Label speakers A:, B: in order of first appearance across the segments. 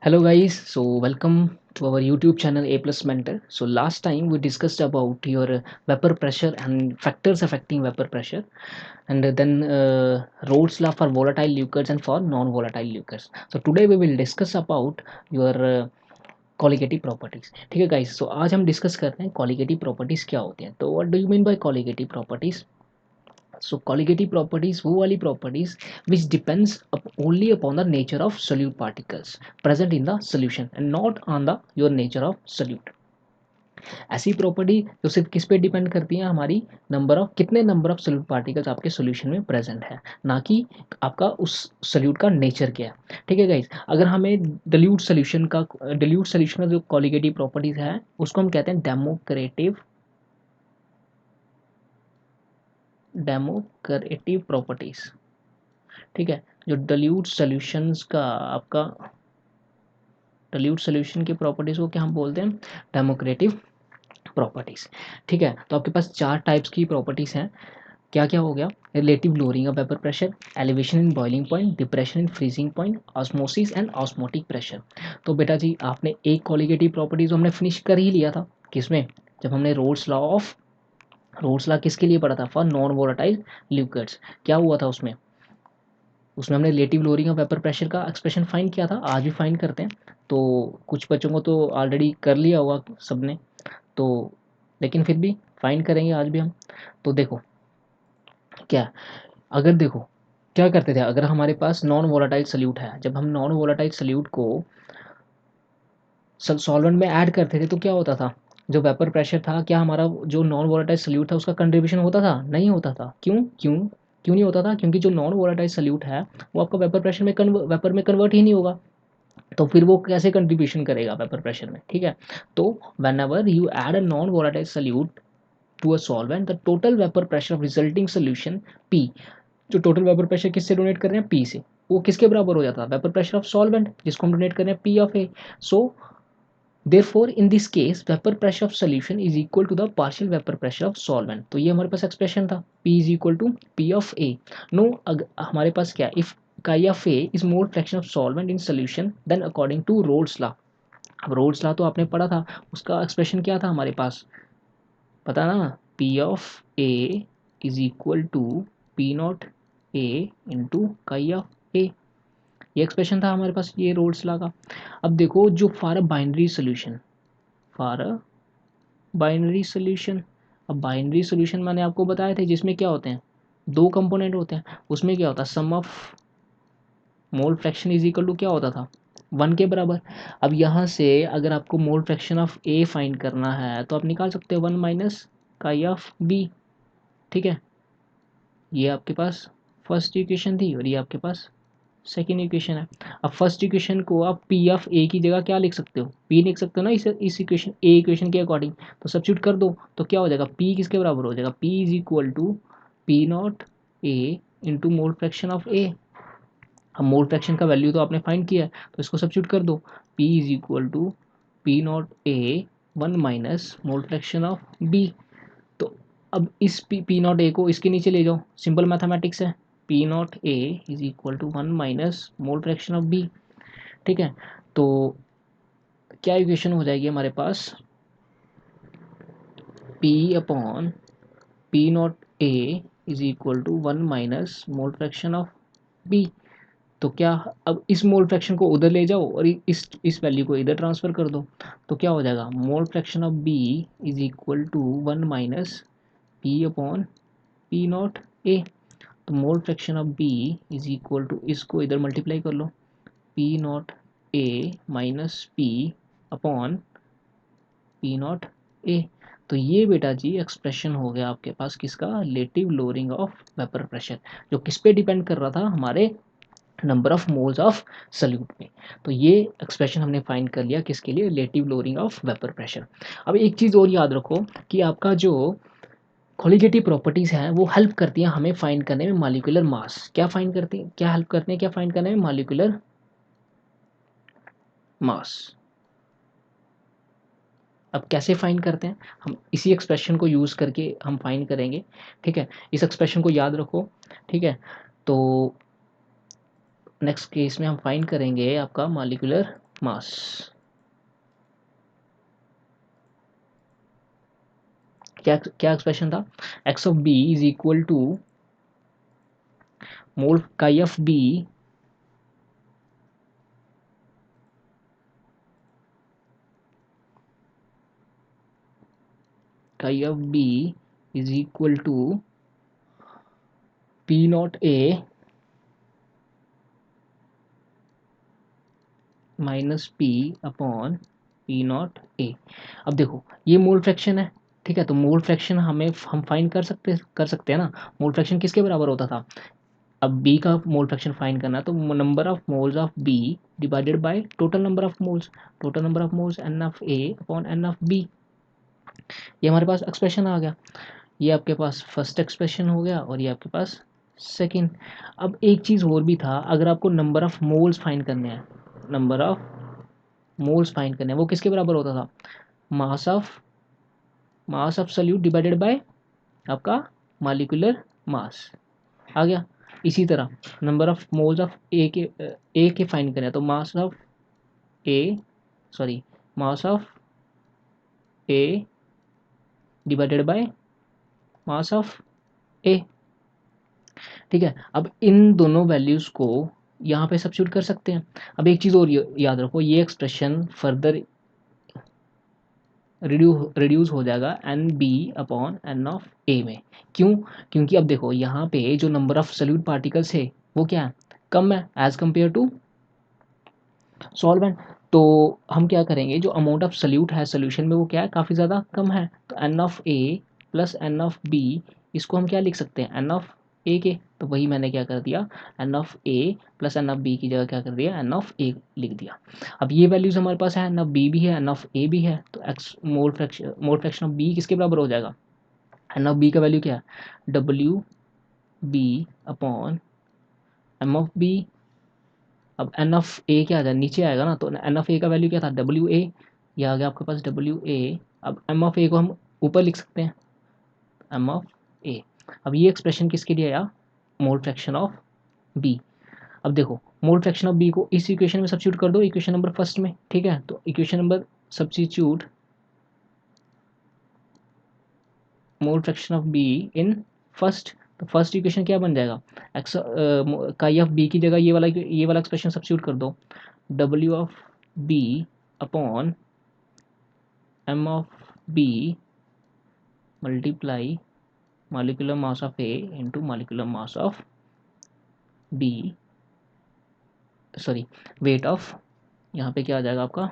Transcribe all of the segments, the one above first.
A: Hello guys, so welcome to our YouTube channel A Plus Mentor. So last time we discussed about your vapor pressure and factors affecting vapor pressure, and then Rolle's law for volatile liquids and for non-volatile liquids. So today we will discuss about your colligative properties. ठीक है guys, so आज हम discuss करते हैं colligative properties क्या होते हैं. तो what do you mean by colligative properties? So colligative properties वो वाली properties which depends only upon the nature of solute particles present in the solution and not on the your nature of solute. ऐसी property जो सिर्फ किस पे depend करती है, हमारी कितने नंबर ऑफ सोल्यूट पार्टिकल्स आपके सॉल्यूशन में प्रेजेंट है, ना कि आपका उस सोल्यूट का नेचर क्या है. ठीक है गाइस, अगर हमें डिल्यूट सोल्यूशन का जो कॉलिगेटिव प्रॉपर्टीज है उसको हम कहते हैं डेमोक्रेटिव प्रॉपर्टीज. ठीक है, जो डिल्यूट सॉल्यूशंस का आपका डिल्यूट सॉल्यूशन की प्रॉपर्टीज को क्या हम बोलते हैं, डेमोक्रेटिव प्रॉपर्टीज. ठीक है, तो आपके पास चार टाइप्स की प्रॉपर्टीज हैं. क्या क्या हो गया, relative lowering of vapour pressure, elevation in boiling point, depression in freezing point, osmosis and osmotic pressure. तो बेटा जी आपने एक कॉलिगेटिव प्रॉपर्टीज हमने फिनिश कर ही लिया था. किसमें, जब हमने रोल्स लॉ किसके लिए पढ़ा था, फॉर नॉन वोलेटाइल लिक्विड्स. क्या हुआ था उसमें हमने relative lowering of vapour pressure का एक्सप्रेशन फाइंड किया था. आज भी फाइंड करते हैं. तो कुछ बच्चों को तो ऑलरेडी कर लिया होगा सबने, तो लेकिन फिर भी फाइंड करेंगे आज भी हम. तो देखो क्या, अगर देखो क्या करते थे, अगर हमारे पास नॉन वोलेटाइल सल्यूट है, जब हम नॉन वोलेटाइल सल्यूट को सॉल्वेंट में ऐड करते थे तो क्या होता था, जो वेपर प्रेशर था, क्या हमारा जो नॉन वोलेटाइल सल्यूट था उसका कंट्रीब्यूशन होता था, नहीं होता था. क्यों क्यों क्यों नहीं होता था, क्योंकि जो नॉन वोलेटाइल सल्यूट है वो आपका वेपर प्रेशर में वेपर में कन्वर्ट ही नहीं होगा. तो फिर वो कैसे कंट्रीब्यूशन करेगा वेपर प्रेशर में. ठीक है, तो whenever you add a non volatile solute to a solvent, the total vapour pressure of resulting solution P, जो टोटल वेपर प्रेशर किससे डोनेट कर रहे हैं, पी से, वो किसके बराबर हो जाता है, वेपर प्रेशर ऑफ सॉल्वेंट जिसको हम डोनेट कर रहे हैं P of A. So therefore in this case vapor pressure of solution is equal to the partial vapor pressure of solvent. तो ये हमारे पास एक्सप्रेशन था, P is equal to P of A. No हमारे पास क्या, if chi of A is mole fraction of solvent in solution then according to Rolle's law. अब roles law तो आपने पढ़ा था, उसका एक्सप्रेशन क्या था हमारे पास, पता ना, P of A is equal to P not A into chi of A. ये एक्सप्रेशन था हमारे पास ये रोल्स लॉ का. अब देखो जो फॉर अ बाइनरी सोल्यूशन, अब बाइनरी सोल्यूशन मैंने आपको बताए थे जिसमें क्या होते हैं, दो कंपोनेंट होते हैं. उसमें क्या होता है, sum of mole fraction is equal to क्या होता था, 1 के बराबर. अब यहाँ से अगर आपको मोल फ्रैक्शन ऑफ ए फाइंड करना है तो आप निकाल सकते हो 1 माइनस काई ऑफ बी. ठीक है, ये आपके पास फर्स्ट इक्वेशन थी और ये आपके पास सेकेंड इक्वेशन है. अब फर्स्ट इक्वेशन को आप पी ऑफ ए की जगह क्या लिख सकते हो, पी लिख सकते हो ना इस इक्वेशन ए इक्वेशन के अकॉर्डिंग. तो सब्स्टिट्यूट कर दो तो क्या हो जाएगा, पी किसके बराबर हो जाएगा, P is equal to P not A into mole fraction of A. अब मोल फ्रैक्शन का वैल्यू तो आपने फाइंड किया है तो इसको सब्स्टिट्यूट कर दो, P is equal to P not A 1 minus mole fraction of B. तो अब इस पी नॉट ए को इसके नीचे ले जाओ, सिंपल मैथमेटिक्स है, P not A is equal to 1 minus mole fraction of B. ठीक है, तो क्या इक्वेशन हो जाएगी हमारे पास, P upon P not A is equal to 1 minus mole fraction of B. तो क्या, अब इस मोल फ्रैक्शन को उधर ले जाओ और इस वैल्यू को इधर ट्रांसफर कर दो. तो क्या हो जाएगा, mole fraction of B is equal to 1 minus P upon P not A. तो mole fraction of B is equal to, इसको इधर मल्टीप्लाई कर लो, P not A minus P upon P not A. तो ये बेटा जी एक्सप्रेशन हो गया आपके पास किसका, relative lowering of vapour pressure, जो किस पे डिपेंड कर रहा था, हमारे number of moles of solute पे. तो ये एक्सप्रेशन हमने फाइंड कर लिया किसके लिए, relative lowering of vapour pressure. अब एक चीज़ और याद रखो कि आपका जो कॉलिगेटिव प्रॉपर्टीज़ हैं वो हेल्प करती हैं हमें फाइंड करने में मॉलिक्यूलर मास. क्या फाइंड करती हैं, क्या हेल्प करते हैं, क्या फाइंड करने में, मॉलिक्यूलर मास. अब कैसे फाइंड करते हैं, हम इसी एक्सप्रेशन को यूज़ करके हम फाइंड करेंगे. ठीक है, इस एक्सप्रेशन को याद रखो. ठीक है, तो नेक्स्ट केस में हम फाइंड करेंगे आपका मॉलिक्यूलर मास। क्या क्या एक्सप्रेशन था? X of B is equal to mole chi of B chi of B is equal to P not A minus P upon P not A. अब देखो ये मोल फ्रैक्शन है, ठीक है, तो मोल फ्रैक्शन हम फाइंड कर सकते हैं ना। मोल फ्रैक्शन किसके बराबर होता था? अब बी का मोल फ्रैक्शन फाइंड करना है तो number of moles of B divided by total number of moles, total number of moles n of A upon N of B. ये हमारे पास एक्सप्रेशन आ गया। ये आपके पास फर्स्ट एक्सप्रेशन हो गया और ये आपके पास सेकंड। अब एक चीज़ और भी था, अगर आपको नंबर ऑफ मोल्स फाइंड करने हैं, नंबर ऑफ मोल्स फाइंड करने हैं, वो किसके बराबर होता था? Mass of solute divided by आपका मॉलिक्यूलर मास। आ गया। इसी तरह number of moles of A के फाइंड करें तो A sorry mass of A divided by mass of A. ठीक है, अब इन दोनों वैल्यूज़ को यहाँ पे सब्स्टिट्यूट कर सकते हैं। अब एक चीज़ और याद रखो, ये एक्सप्रेशन फर्दर रिड्यूस हो जाएगा N B upon N of A में। क्यों? क्योंकि अब देखो यहाँ पे जो नंबर ऑफ सल्यूट पार्टिकल्स है वो क्या है? कम है एज कंपेयर टू सॉल्वेंट। तो हम क्या करेंगे, जो अमाउंट ऑफ सल्यूट है सोल्यूशन में वो क्या है? काफ़ी ज़्यादा कम है। तो n of A plus n of B, इसको हम क्या लिख सकते हैं? एन ऑफ ए के। तो वही मैंने क्या कर दिया, n of A plus n of B की जगह क्या कर दिया, एन ऑफ ए लिख दिया। अब ये वैल्यूज़ हमारे पास है, एन ऑफ बी भी है, एन ऑफ ए भी है, तो X mole fraction of B किसके बराबर हो जाएगा? एन ऑफ बी का वैल्यू क्या है? W B upon M of B. अब एन ऑफ ए क्या आ जाए, नीचे आएगा ना, तो एन ऑफ ए का वैल्यू क्या था? W A. ये आ गया आपके पास डब्ल्यू ए। अब एम ऑफ ए को हम ऊपर लिख सकते हैं, एम ऑफ ए। अब ये एक्सप्रेशन किसके लिए आया? Mole fraction of B. अब देखो मोल फ्रैक्शन ऑफ बी को इस इक्वेशन में सब्स्टिट्यूट कर दो, इक्वेशन नंबर फर्स्ट में, ठीक है। तो equation number substitute mole fraction of be in first. तो फर्स्ट इक्वेशन क्या बन जाएगा? एक्स काई ऑफ बी की जगह ये वाला एक्सप्रेशन सब्स्टिट्यूट कर दो, W of B upon M of B multiply molecular mass of A into molecular mass of B, sorry weight of, यहाँ पे क्या आ जाएगा आपका?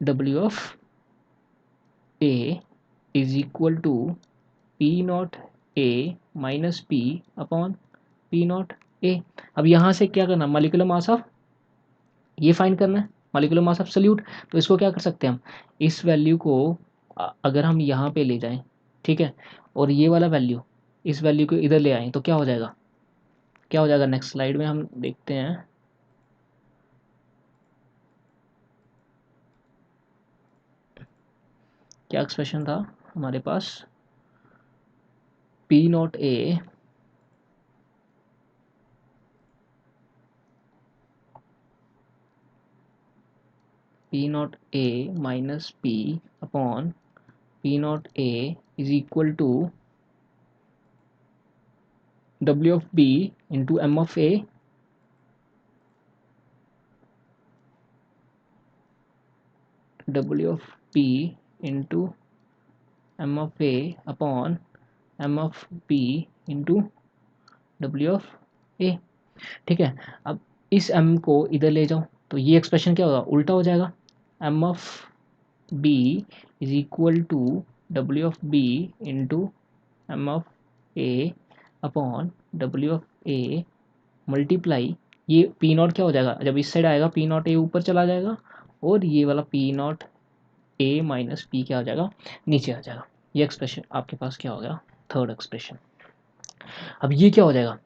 A: W of A is equal to P not A minus P upon P not A. अब यहाँ से क्या करना, मॉलिक्यूलर मास ऑफ ये फाइंड करना है, मॉलिक्यूलर मास ऑफ सल्यूट। तो इसको क्या कर सकते हैं हम, इस वैल्यू को अगर हम यहाँ पे ले जाएं, ठीक है, और ये वाला वैल्यू इस वैल्यू को इधर ले आए तो क्या हो जाएगा? क्या हो जाएगा नेक्स्ट स्लाइड में हम देखते हैं। क्या एक्सप्रेशन था हमारे पास? P not A P not A minus P upon P not A is equal to W of B into M of A, W of B into M of A upon M of B into W of A. ठीक है, अब इस m को इधर ले जाओ तो ये एक्सप्रेशन क्या होगा, उल्टा हो जाएगा। M of B is equal to W of B into M of A upon W of A multiply, ये पी नॉट क्या हो जाएगा, जब इस साइड आएगा पी नॉट ए ऊपर चला जाएगा और ये वाला P not A minus P क्या हो जाएगा, नीचे आ जाएगा। ये एक्सप्रेशन आपके पास क्या हो गया, थर्ड एक्सप्रेशन। अब ये क्या हो जाएगा,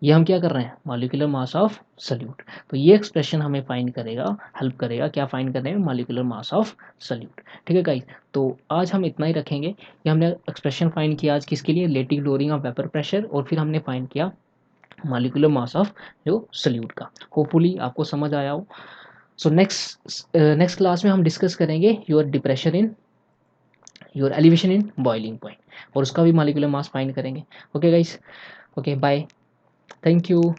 A: ये हम क्या कर रहे हैं, मॉलिक्यूलर मास ऑफ सल्यूट। तो ये एक्सप्रेशन हमें फाइंड करेगा, हेल्प करेगा क्या फाइंड करने में, मॉलिक्यूलर मास ऑफ सल्यूट। ठीक है गाइस, तो आज हम इतना ही रखेंगे कि हमने एक्सप्रेशन फाइंड किया आज किसके लिए, लेटिक लोअरिंग ऑफ वेपर प्रेशर, और फिर हमने फाइंड किया मॉलिक्यूलर मास ऑफ जो सल्यूट का। होपफुली आपको समझ आया हो। सो नेक्स्ट क्लास में हम डिस्कस करेंगे your depression in your elevation in boiling point, और उसका भी मॉलिक्यूलर मास फाइंड करेंगे। Okay guys, okay bye, thank you.